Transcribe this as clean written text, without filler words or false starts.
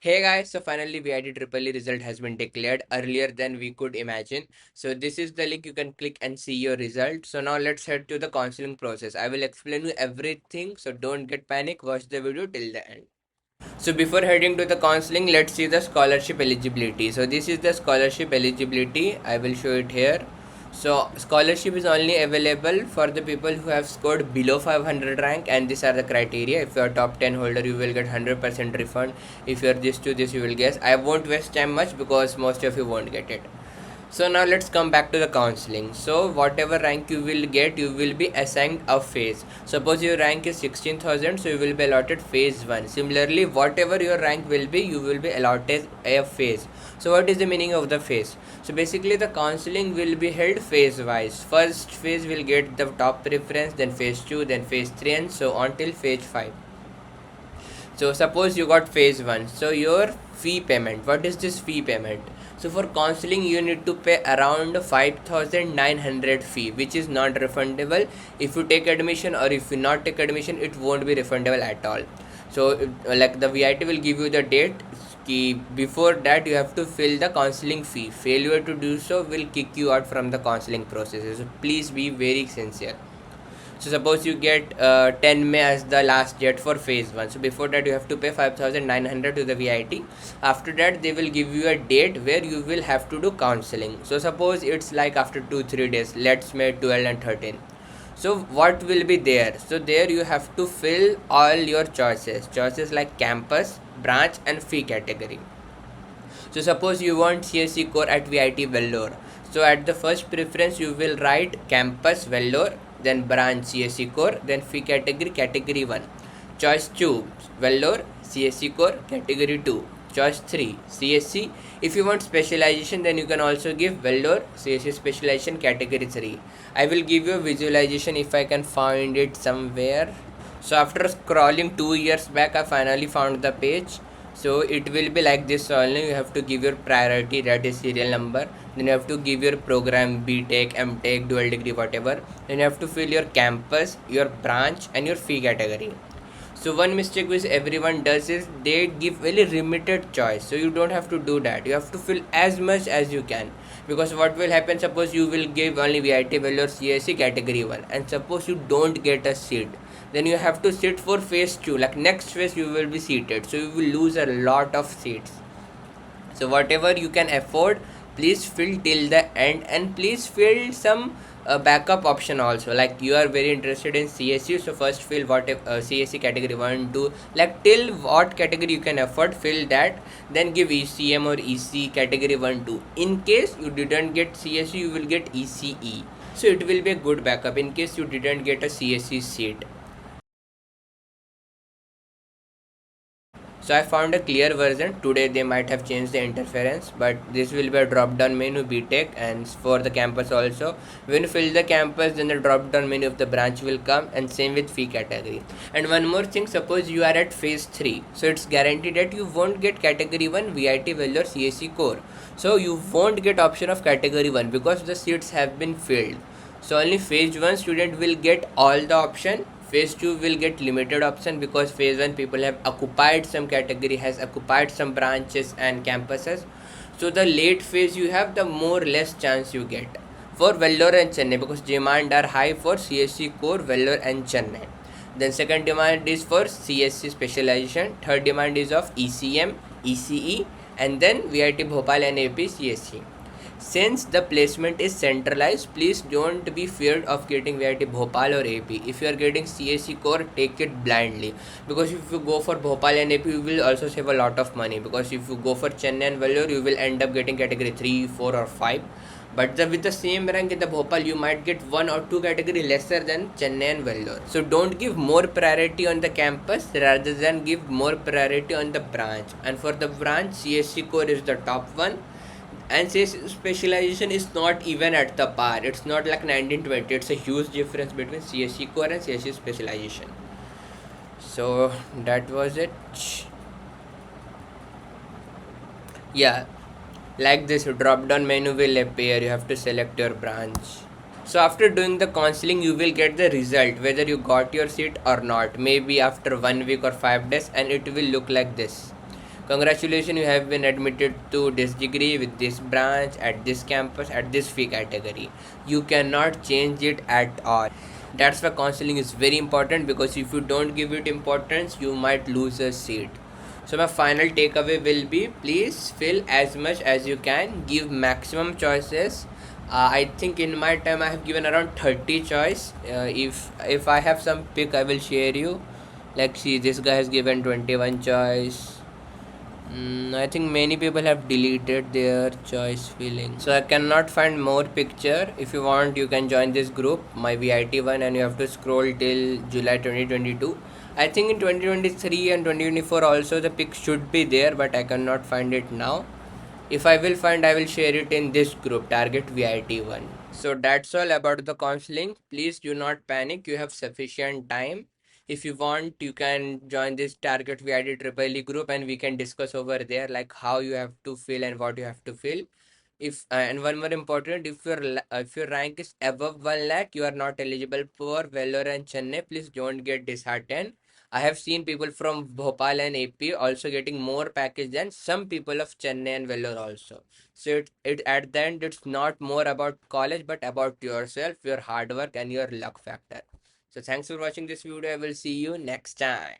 Hey guys, so finally VITEEE triple E result has been declared earlier than we could imagine. So this is the link you can click and see your result. So now let's head to the counseling process. I will explain you everything, so don't get panic. Watch the video till the end. So before heading to the counseling, let's see the scholarship eligibility. So this is the scholarship eligibility. I will show it here. So scholarship is only available for the people who have scored below 500 rank, and these are the criteria. If you are top 10 holder, you will get 100% refund. If you are this to this, you will guess. I won't waste time much because most of you won't get it. So now let's come back to the counseling. So whatever rank you will get, you will be assigned a phase. Suppose your rank is 16,000, so you will be allotted phase 1. Similarly, whatever your rank will be, you will be allotted a phase. So what is the meaning of the phase? So basically the counseling will be held phase wise. First phase will get the top preference, then phase 2, then phase 3, and so on till phase 5. So suppose you got phase 1. So your fee payment, what is this fee payment? So for counseling you need to pay around 5,900 fee, which is not refundable. If you take admission or if you not take admission, it won't be refundable at all. So like the VIT will give you the date, before that you have to fill the counseling fee. Failure to do so will kick you out from the counseling process. So please be very sincere. So suppose you get 10 May as the last date for phase 1. So before that you have to pay 5,900 to the VIT. After that they will give you a date where you will have to do counseling. So suppose it's like after 2-3 days, let's make 12 and 13. So what will be there? So there you have to fill all your choices like campus, branch and fee category. So suppose you want CSE core at VIT Vellore. So at the first preference you will write campus Vellore, then branch CSE core, then fee category 1. Choice 2 Vellore CSE core category 2. Choice 3 CSE. If you want specialization, then you can also give Vellore CSE specialization category 3. I will give you a visualization if I can find it somewhere. So after scrolling 2 years back, I finally found the page. So it will be like this only. You have to give your priority, that is serial number. Then you have to give your program, BTech, MTech, dual degree, whatever. Then you have to fill your campus, your branch and your fee category. So one mistake which everyone does is they give very limited choice. So you don't have to do that. You have to fill as much as you can. Because what will happen, suppose you will give only VIT value or CSE category 1 and suppose you don't get a seat, then you have to sit for phase 2. Like next phase you will be seated, so you will lose a lot of seats. So whatever you can afford, please fill till the end, and please fill some backup option also. Like you are very interested in CSU, so first fill what CSE category 1 2, like till what category you can afford, fill that. Then give ECM or EC category 1 2. In case you didn't get CSU, you will get ECE, so it will be a good backup in case you didn't get a CSE seat. So I found a clear version. Today they might have changed the interference, but this will be a drop down menu BTech, and for the campus also. When you fill the campus, then the drop down menu of the branch will come, and same with fee category. And one more thing, suppose you are at phase 3, so it's guaranteed that you won't get category 1 VIT value or CSE core. So you won't get option of category 1 because the seats have been filled. So only phase 1 student will get all the option. Phase 2 will get limited option because phase 1 people have occupied some category, has occupied some branches and campuses. So the late phase you have, the more less chance you get for Vellore and Chennai, because demand are high for CSE core, Vellore and Chennai. Then second demand is for CSC specialization, third demand is of ECM, ECE, and then VIT Bhopal and AP CSE. Since the placement is centralized, please don't be feared of getting VIT Bhopal or AP. If you are getting CSE core, take it blindly, because if you go for Bhopal and AP, you will also save a lot of money, because if you go for Chennai and Vellore, you will end up getting category 3, 4 or 5. But with the same rank in the Bhopal, you might get 1 or 2 category lesser than Chennai and Vellore. So don't give more priority on the campus rather than give more priority on the branch. And for the branch, CSE core is the top one, and CSE specialization is not even at the par. It's not like 1920. It's a huge difference between CSE core and CSE specialization. So that was it. Yeah, like this drop down menu will appear. You have to select your branch. So after doing the counseling, you will get the result whether you got your seat or not, maybe after 1 week or 5 days, and it will look like this. Congratulations, you have been admitted to this degree with this branch at this campus at this fee category. You cannot change it at all. That's why counseling is very important, because if you don't give it importance, you might lose a seat. So my final takeaway will be, please fill as much as you can, give maximum choices. I think in my time I have given around 30 choice. If I have some pick, I will share you. Like, see, this guy has given 21 choice. I think many people have deleted their choice filling. So I cannot find more picture. If you want, you can join this group, my VIT one, and you have to scroll till July 2022. I think in 2023 and 2024 also the pic should be there, but I cannot find it now. If I will find, I will share it in this group, Target VIT1. So that's all about the counseling. Please do not panic. You have sufficient time. If you want, you can join this Target VIT Triple E group, and we can discuss over there like how you have to fill and what you have to fill. If and one more important, if your rank is above 1 lakh, you are not eligible for Vellore and Chennai. Please don't get disheartened. I have seen people from Bhopal and AP also getting more package than some people of Chennai and Vellore also. So it at the end, it's not more about college but about yourself, your hard work and your luck factor. So thanks for watching this video. I will see you next time.